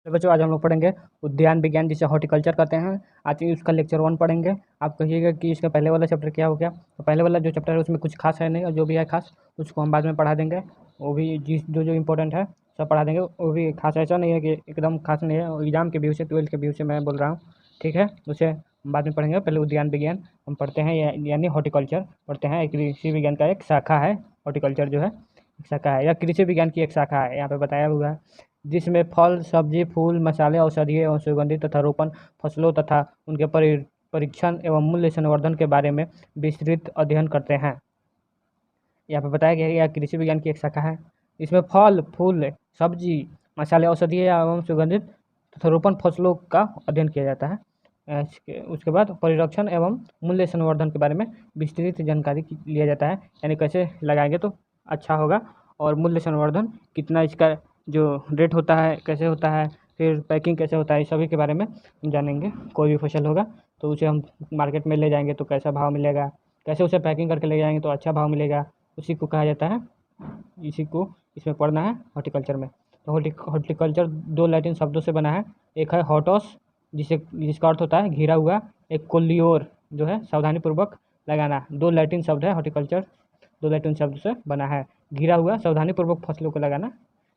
तो बच्चों आज हम लोग पढ़ेंगे उद्यान विज्ञान जिसे हॉर्टिकल्चर कहते हैं। आज उसका लेक्चर 1 पढ़ेंगे। आप कहिएगा कि इसका पहले वाला चैप्टर क्या हो गया। तो पहले वाला जो चैप्टर है उसमें कुछ खास है नहीं, और जो भी है खास उसको हम बाद में पढ़ा देंगे। वो भी जो जो इम्पोर्टेंट है सब पढ़ा देंगे। वो भी खास ऐसा नहीं है कि एकदम खास नहीं है, एग्जाम के व्यू से 12th के व्यू से मैं बोल रहा हूँ, ठीक है। उसे हम बाद में पढ़ेंगे। पहले उद्यान विज्ञान हम पढ़ते हैं, यानी हॉर्टिकल्चर पढ़ते हैं। एक कृषि विज्ञान का एक शाखा है हॉर्टिकल्चर, जो है एक शाखा है, या कृषि विज्ञान की एक शाखा है, यहाँ पे बताया हुआ है, जिसमें फल, सब्जी, फूल, मसाले, औषधीय एवं सुगंधित तथा रोपण फसलों तथा उनके परीक्षण एवं मूल्य संवर्धन के बारे में विस्तृत अध्ययन करते हैं। यहाँ पे बताया गया है यह कृषि विज्ञान की एक शाखा है। इसमें फल, फूल, सब्जी, मसाले, औषधीय एवं सुगंधित तथा रोपण फसलों का अध्ययन किया जाता है। उसके बाद परिरक्षण एवं मूल्य संवर्धन के बारे में विस्तृत जानकारी लिया जाता है, यानी कैसे लगाएंगे तो अच्छा होगा, और मूल्य संवर्धन कितना इसका जो रेट होता है, कैसे होता है, फिर पैकिंग कैसे होता है, इस सभी के बारे में हम जानेंगे। कोई भी फसल होगा तो उसे हम मार्केट में ले जाएंगे तो कैसा भाव मिलेगा, कैसे उसे पैकिंग करके ले जाएंगे तो अच्छा भाव मिलेगा, उसी को कहा जाता है, इसी को इसमें पढ़ना है हॉर्टिकल्चर में। तो हॉर्टिकल्चर दो लैटिन शब्दों से बना है। एक है हॉर्टस, जिसका अर्थ होता है घिरा हुआ। एक कोलियोर, जो है सावधानीपूर्वक लगाना। दो लैटिन शब्द है हॉर्टिकल्चर, दो लैटिन शब्द से बना है। घिरा हुआ, सावधानीपूर्वक फसलों को लगाना।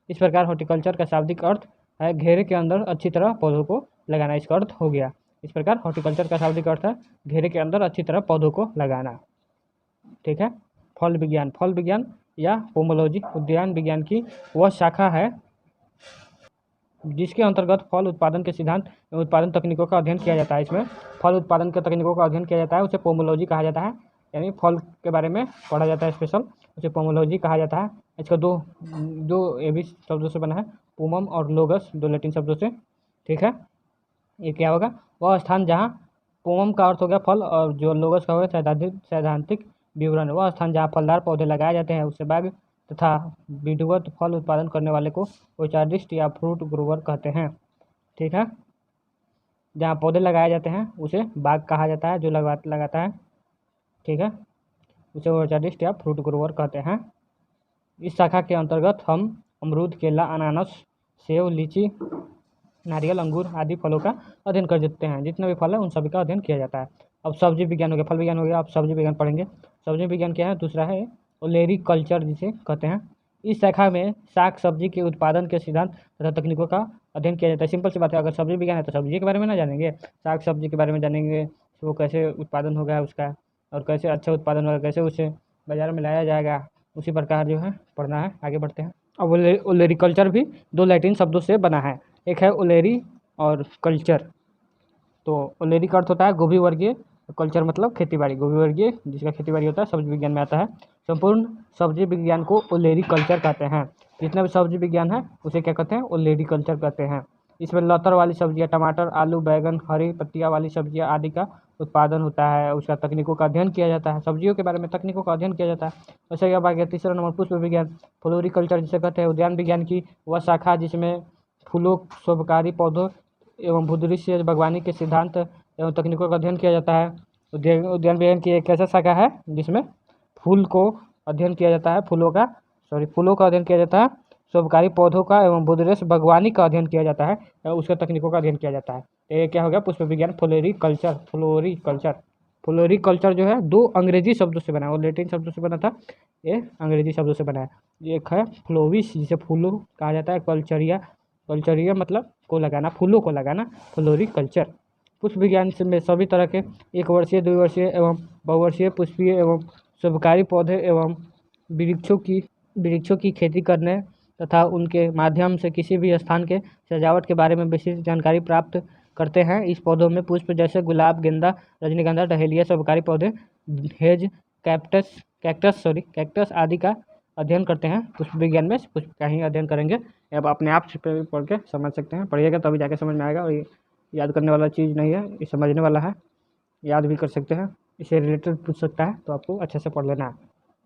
इस प्रकार हॉर्टिकल्चर का शाब्दिक अर्थ है घेरे के अंदर अच्छी तरह पौधों को लगाना, इसका अर्थ हो गया। इस प्रकार हॉर्टिकल्चर का शाब्दिक अर्थ है घेरे के अंदर अच्छी तरह पौधों को लगाना, ठीक है। फल विज्ञान या पोमोलॉजी उद्यान विज्ञान की वह शाखा है जिसके अंतर्गत फल उत्पादन के सिद्धांत एवं उत्पादन तकनीकों का अध्ययन किया जाता है। इसमें फल उत्पादन के तकनीकों का अध्ययन किया जाता है, उसे पोमोलॉजी कहा जाता है, यानी फल के बारे में पढ़ा जाता है स्पेशल, उसे पोमोलॉजी कहा जाता है। इसका दो ये भी शब्दों से बना है, पोमम और लोगस, दो लैटिन शब्दों से, ठीक है। ये क्या होगा, वह स्थान जहाँ पोमम का अर्थ हो गया फल, और जो लोगस का होगा सैद्धांतिक विवरण, वह स्थान जहाँ फलदार पौधे लगाए जाते हैं उसे बाग तथा विधिवत फल उत्पादन करने वाले को ऑर्चार्डिस्ट या फ्रूट ग्रोवर कहते हैं, ठीक है। जहाँ पौधे लगाए जाते हैं उसे बाग कहा जाता है, जो लगाता है, ठीक है, उसे ऑर्चार्डिस्ट या फ्रूट ग्रोवर कहते हैं। इस शाखा के अंतर्गत हम अमरूद, केला, अनानास, सेब, लीची, नारियल, अंगूर आदि फलों का अध्ययन कर देते हैं। जितने भी फल है उन सभी का अध्ययन किया जाता है। अब सब्जी विज्ञान हो गया, फल विज्ञान हो गया, अब सब्जी विज्ञान पढ़ेंगे। सब्जी विज्ञान क्या है, दूसरा है ओलेरी कल्चर जिसे कहते हैं। इस शाखा में साग सब्जी के उत्पादन के सिद्धांत तथा तकनीकों का अध्ययन किया जाता है। सिंपल सी बात है, अगर सब्जी विज्ञान है तो सब्जी के बारे में ना जानेंगे, साग सब्जी के बारे में जानेंगे, वो कैसे उत्पादन होगा उसका, और कैसे अच्छा उत्पादन होगा, कैसे उसे बाजार में लाया जाएगा, उसी प्रकार जो है पढ़ना है। आगे बढ़ते हैं। अब ओलेरिकल्चर भी दो लैटिन शब्दों से बना है, एक है ओलेरी और कल्चर। तो ओलेरी का अर्थ होता है गोभी वर्गीय, कल्चर मतलब खेतीबाड़ी, गोभी वर्गीय जिसका खेतीबाड़ी होता है सब्जी विज्ञान में आता है। संपूर्ण सब्जी विज्ञान को ओलेरी कल्चर कहते हैं। जितना भी सब्जी विज्ञान है उसे क्या कहते हैं, ओलेरी कल्चर कहते हैं। इसमें लतर वाली सब्जियां, टमाटर, आलू, बैगन, हरी पत्तियां वाली सब्जियां आदि का उत्पादन होता है, उसका तकनीकों का अध्ययन किया जाता है। सब्जियों के बारे में तकनीकों का अध्ययन किया जाता है। वैसे अब आ गया तीसरा नंबर, पुष्प विज्ञान, फ्लोरिकल्चर जिसे कहते हैं। उद्यान विज्ञान की वह शाखा जिसमें फूलों, शोभकारी पौधों एवं भूदृश्य बागवानी के सिद्धांत एवं तकनीकों का अध्ययन किया जाता है। उद्यान विज्ञान की एक ऐसा शाखा है जिसमें फूल को अध्ययन किया जाता है, फूलों का अध्ययन किया जाता है, शोभकारी पौधों का एवं भूदृश्य बागवानी का अध्ययन किया जाता है, उसके तकनीकों का अध्ययन किया जाता है। ये क्या हो गया, पुष्प विज्ञान, फ्लोरिकल्चर जो है दो अंग्रेजी शब्दों से बना है, वो लैटिन शब्दों से बना था, ये अंग्रेजी शब्दों से बना है। एक है फ्लोविस जिसे फूलों कहा जाता है, कल्चरिया मतलब को लगाना, फूलों को लगाना, फ्लोरिकल्चर। पुष्प विज्ञान में सभी तरह के 1 वर्षीय, 2 वर्षीय एवं बहुवर्षीय पुष्पीय एवं शुभकारी पौधे एवं वृक्षों की खेती करने तथा उनके माध्यम से किसी भी स्थान के सजावट के बारे में विशेष जानकारी प्राप्त करते हैं। इस पौधों में पुष्प जैसे गुलाब, गेंदा, रजनीगंधा, डहेलिया, शुभकारी पौधे, हेज, कैक्टस आदि का अध्ययन करते हैं। पुष्प विज्ञान में पुष्प का ही अध्ययन करेंगे। अब अपने आप से पढ़ के समझ सकते हैं, पढ़िएगा तभी जाके समझ में आएगा, और ये याद करने वाला चीज़ नहीं है, ये समझने वाला है, याद भी कर सकते हैं, इससे रिलेटेड पूछ सकता है तो आपको अच्छे से पढ़ लेना है।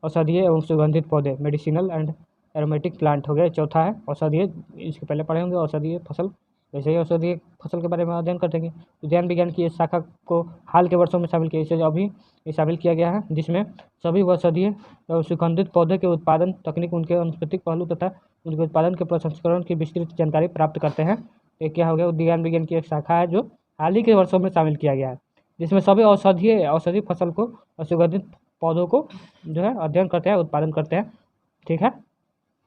औषधीय एवं सुगंधित पौधे, मेडिसिनल एंड एरोमेटिक प्लांट हो गए। चौथा है औषधीय, इसके पहले पढ़े होंगे, औषधीय फसल, वैसे ही औषधीय फसल के बारे में अध्ययन कर देंगे। उद्यान विज्ञान की इस शाखा को हाल के वर्षों में शामिल किया, इसे अभी शामिल किया गया है, जिसमें सभी औषधीय एवं सुगंधित पौधे के उत्पादन तकनीक, उनके वनस्पतिक पहलू तथा उनके उत्पादन के प्रसंस्करण की विस्तृत जानकारी प्राप्त करते हैं। ये क्या हो गया, उद्यान विज्ञान की एक शाखा है जो हाल ही के वर्षों में शामिल किया गया है, जिसमें सभी औषधि फसल को और सुगंधित पौधों को जो है अध्ययन करते हैं, उत्पादन करते हैं। ठीक है,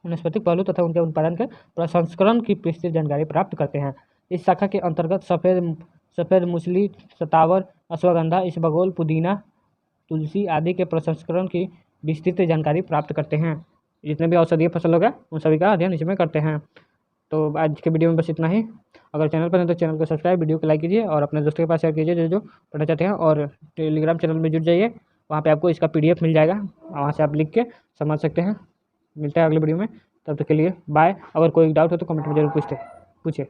वनस्पतिक पहलू तथा उनके उत्पादन के प्रसंस्करण की विस्तृत जानकारी प्राप्त करते हैं। इस शाखा के अंतर्गत सफ़ेद मूसली, सतावर, अश्वगंधा, इसबगोल, पुदीना, तुलसी आदि के प्रसंस्करण की विस्तृत जानकारी प्राप्त करते हैं। जितने भी औषधीय फसल हो गए उन सभी का अध्ययन इसमें करते हैं। तो आज के वीडियो में बस इतना ही। अगर चैनल पर हैं तो चैनल को सब्सक्राइब, वीडियो को लाइक कीजिए और अपने दोस्तों के पास शेयर कीजिए जो पढ़ना चाहते हैं। और टेलीग्राम चैनल में जुड़ जाइए, वहाँ पे आपको इसका PDF मिल जाएगा, वहाँ से आप लिख के समझ सकते हैं। मिलता है अगले वीडियो में, तब तक के लिए बाय। अगर कोई डाउट हो तो कमेंट में जरूर पूछिए।